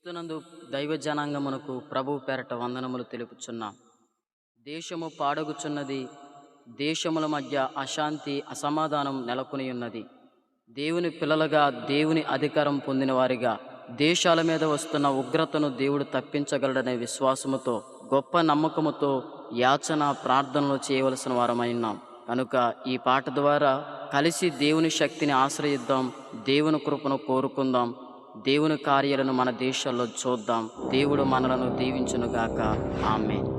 క్రీస్తునందు దైవ జనాంగమునకు ప్రభు పేరట వందనములు తెలుపుచున్నాం. దేశము పాడగుచున్నది, దేశముల మధ్య అశాంతి అసమాధానం నెలకొని ఉన్నది. దేవుని పిల్లలుగా, దేవుని అధికారం పొందిన వారిగా దేశాల మీద వస్తున్న ఉగ్రతను దేవుడు తప్పించగలడనే విశ్వాసముతో, గొప్ప నమ్మకముతో యాచన ప్రార్థనలు చేయవలసిన వారమైనాం. కనుక ఈ పాట ద్వారా కలిసి దేవుని శక్తిని ఆశ్రయిద్దాం, దేవుని కృపను కోరుకుందాం, దేవుని కార్యాలను మన దేశాల్లో చూద్దాం. దేవుడు మనలను దీవించునుగాక. ఆమేన్.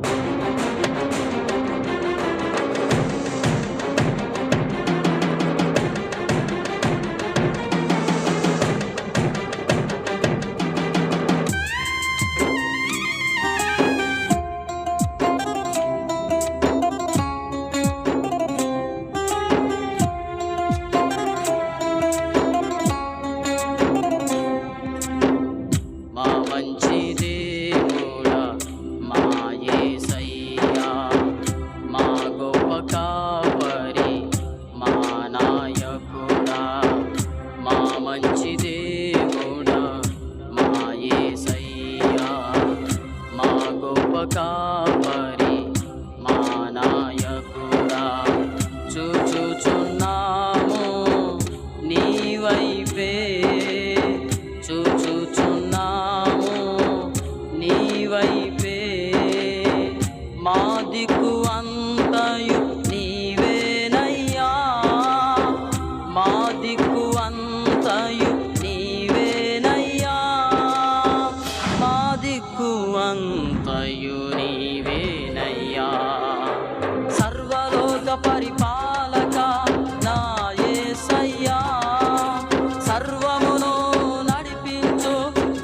కాపరి మా నాయకుడా, చూచుచున్నాము నీ వైపే, చూచుచున్నాము నీ వైపే, మా దిక్కు అంతయు నీవేనయ్యా, మా దిక్కు అంతయు నీవేనయ్యా, మా దిక్కు అంతయు నీవేనయ్యా. సర్వలోక పరిపాలక నా యేసయ్యా, సర్వమును నడిపించు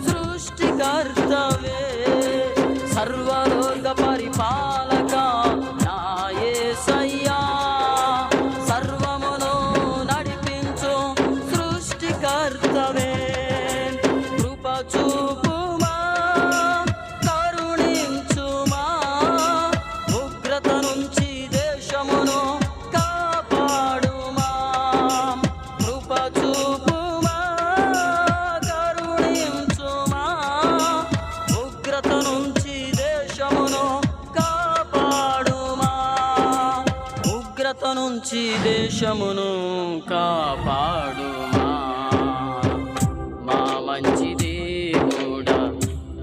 సృష్టికర్తవే, సర్వలోక పరిపాలక నా యేసయ్యా, సర్వమును నడిపించు సృష్టికర్తవే. కృప చూపుమా, కరుణించుమా, ఉగ్రత నుంచి దేశమును కాపాడుమా. కృప చూపుమా, కరుణించుమా, ఉగ్రత నుంచి దేశమును కాపాడుమా, ఉగ్రత నుంచి దేశమును కాపాడుమా. మా మంచి దేవుడా,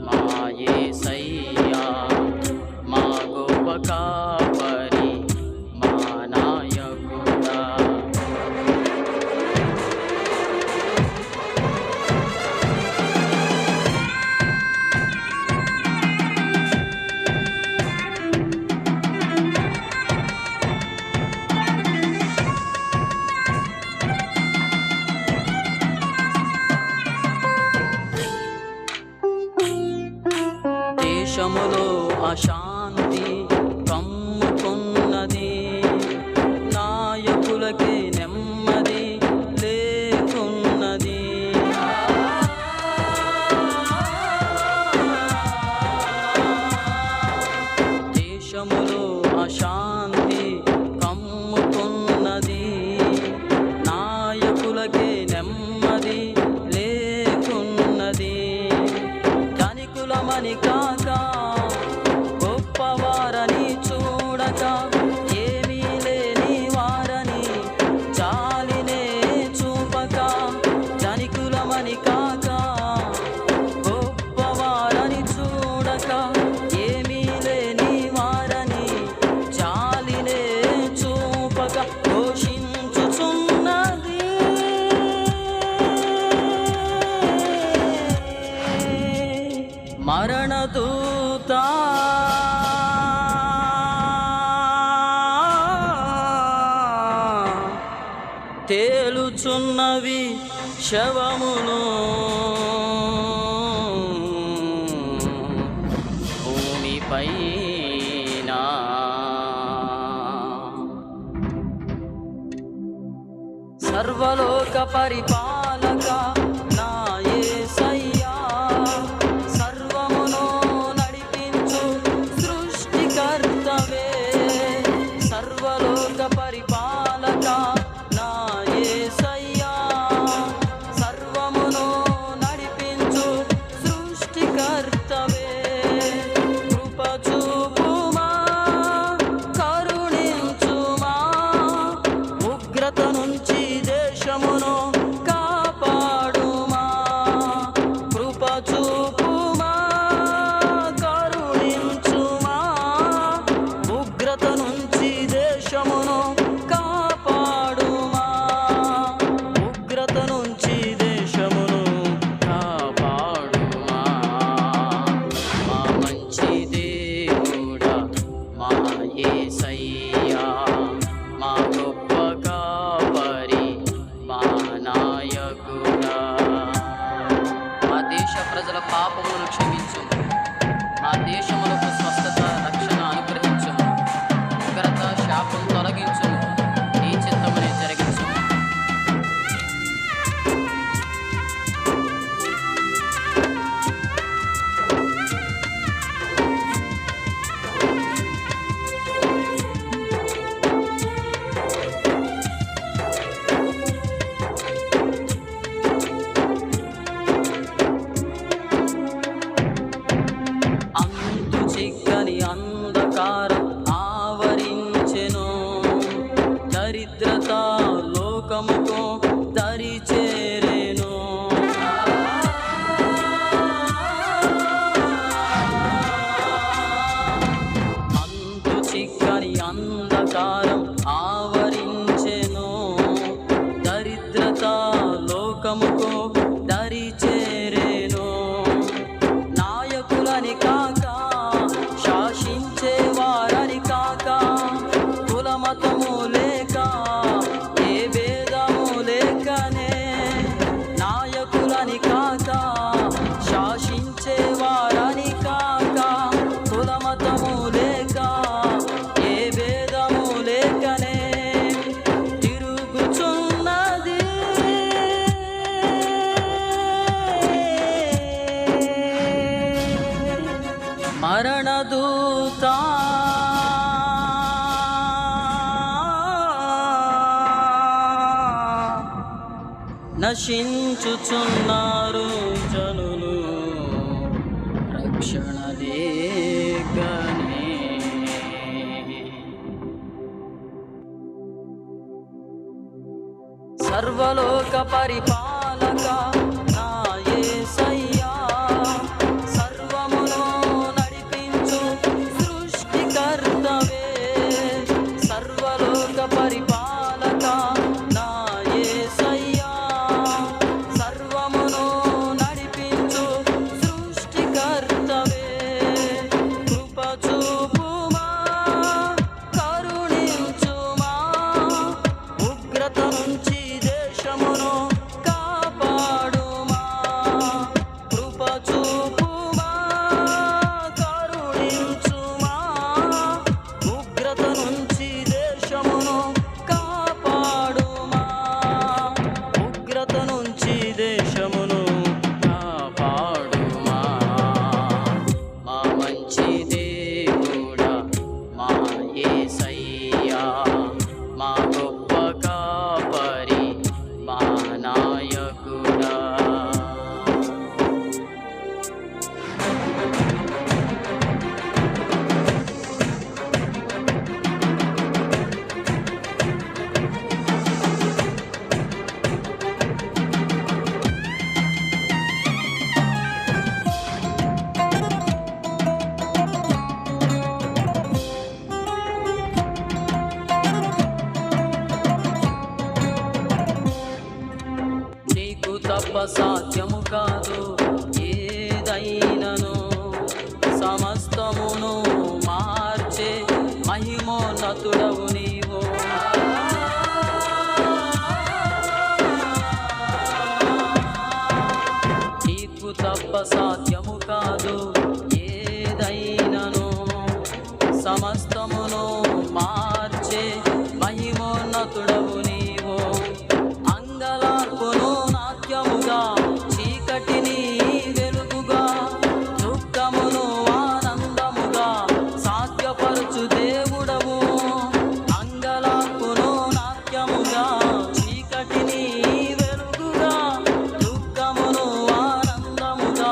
మా యేసయ్యా, మా గొప్ప కాపరి, మా నాయకుడా. దేశములో అశాంతి కమ్ముకున్నది, నాయకులకి నెమ్మది లేకున్నది. దేశములో అశాంతి కమ్ముకున్నది, నాయకులకి నెమ్మది లేకున్నది. ధనికులమని కాక, గొప్పవారని చూడక, ఏమీ లేని వారని జాలినే చూపక, ధనికులమని కాక, గొప్పవారని చూడక, ఏమీ లేని వారని జాలినే చూపక, పోషించుచున్నది మరణదూత. తేలుచున్నవి శవమును భూమిపైన, సర్వలోక పరిపాలక నా యేసయ్యా, సర్వమును నడిపించు సృష్టికర్తవే, సర్వలోక పరిపాలక నా యేసయ్యా, సర్వమును నడిపించు సృష్టి పాపమును క్షమించు. మా దేశములకు స్వస్థత, రక్షణ అనుగ్రహించు. ఉగ్రత, శాపం తొలగించు. నీ చిత్తమునే జరిగించు. అంతు చిక్కని అంధకారం ఆవరించెను. దరిద్రత లోకముకు దరి చేరెను. అంతు చిక్కని అంధకారం ఆవరించెను. దరిద్రత లోకముకు దరి చేరెను. నాయకులని కాక, శాసించేవారని కాక, కులమతము లేక, ఏ భేదము లేకనే. నాయకులని కాక, శాసించేవారని కాక, కులమతము లేక, ఏ భేదము లేకనే తిరుగుచున్నది మరణదూత. నశించుచున్నారు జనులు రక్షణ లేకనే. సర్వలోక పరిపాలక నా యేసయ్యా, సర్వమును నడిపించు సృష్టికర్తవే. సర్వలోక పరిపాలక నా యేసయ్యా, సర్వమును నడిపించు సృష్టికర్తవే. కృప చూపుమా, కరుణించుమా, ఉగ్రత నుంచి దేశమును కాపాడుమా. కృప చూపుమా, కరుణించుమా, ఉగ్రత నుంచి దేశమును కాపాడుమా. ఉగ్రత నుంచి దేశమును కాపాడుమా. మా మంచి దేవుడా, మా యేసయ్యా, మా గొప్ప కాపరి, మా నాయకుడా. నీకు తప్ప సాధ్యము కాదు ఏదైనను. సమస్తమును మార్చే మహిమోన్నతుడవు నీవు. నీకు తప్ప సాధ్యము కాదు ఏదైనను. సమస్తమును మార్చే మహిమోన్నతుడవు నీవు. అంగలార్పును నాట్యముగా, చీకటిని వెలుగుగా, దుఃఖమును ఆనందముగా సాధ్యపరచు దేవుడవు. అంగలార్పును నాట్యముగా, చీకటిని వెలుగుగా, దుఃఖమును ఆనందముగా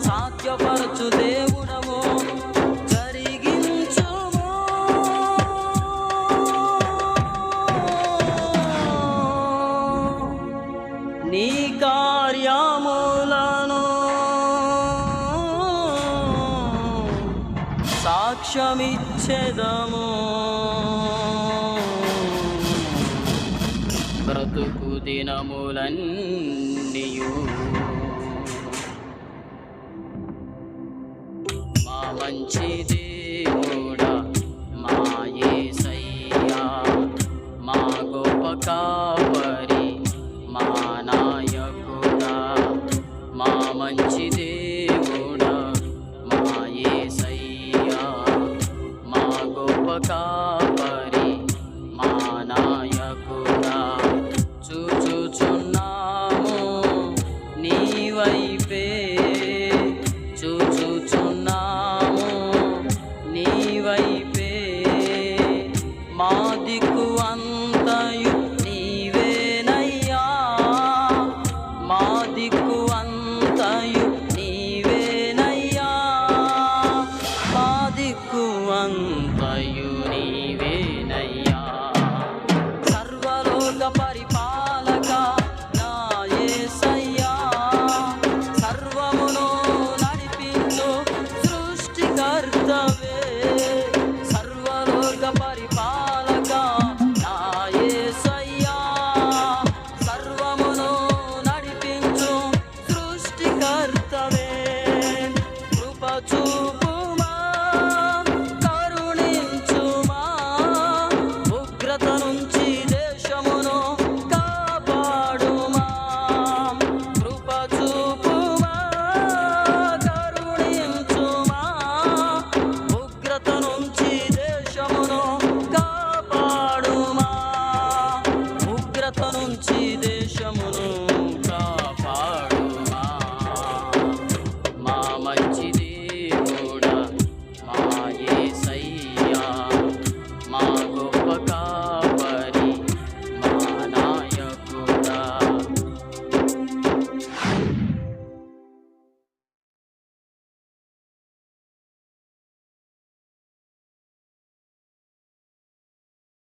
సాధ్యపరచు దేవుడవు. జరిగించుము నీ కార్యములను, సాక్ష్యమిచ్చెదము. బ్రతుకు దినములన్నీయు మా మంచి దేవుడా, మా యేసయ్యా, మా గొప్ప కాపరి, మా నాయకుడా, మా మంచి దేవుడా. చూపు